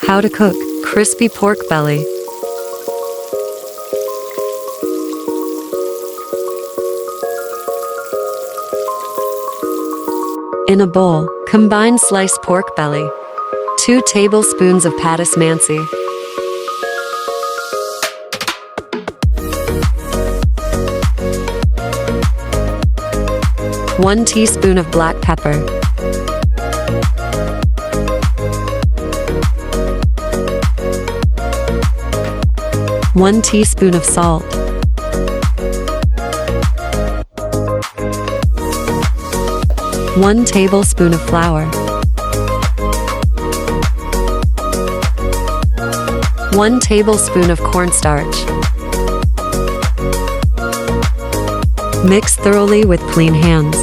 How to cook crispy pork belly. In a bowl, combine sliced pork belly, 2 tablespoons of patis mansi, 1 teaspoon of black pepper, 1 teaspoon of salt, 1 tablespoon of flour, 1 tablespoon of cornstarch. Mix thoroughly with clean hands.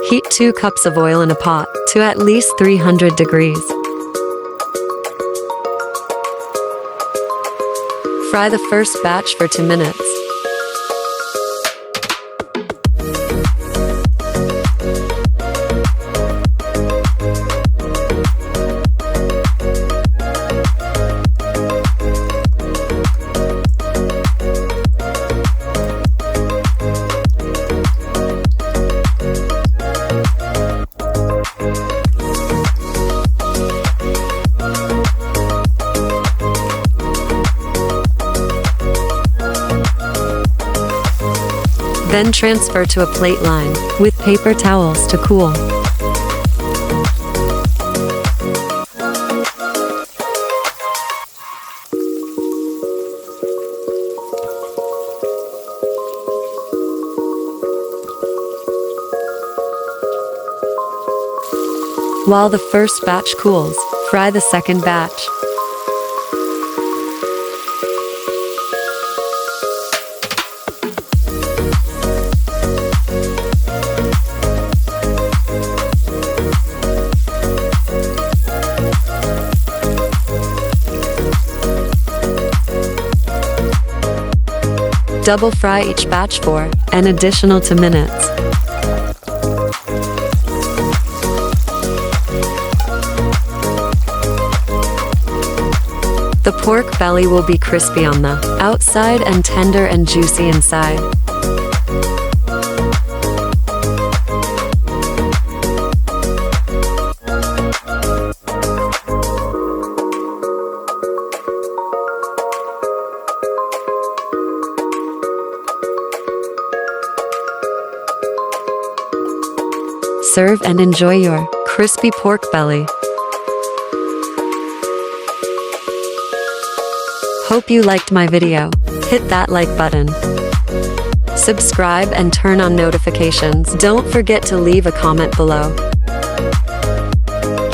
Heat 2 cups of oil in a pot to at least 300 degrees. Fry the first batch for 2 minutes. Then transfer to a plate lined with paper towels to cool. While the first batch cools, fry the second batch. Double fry each batch for an additional 2 minutes. The pork belly will be crispy on the outside and tender and juicy inside. Serve and enjoy your crispy pork belly. Hope you liked my video. Hit that like button. Subscribe and turn on notifications. Don't forget to leave a comment below.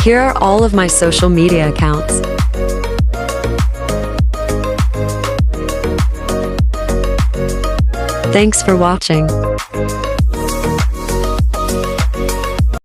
Here are all of my social media accounts. Thanks for watching.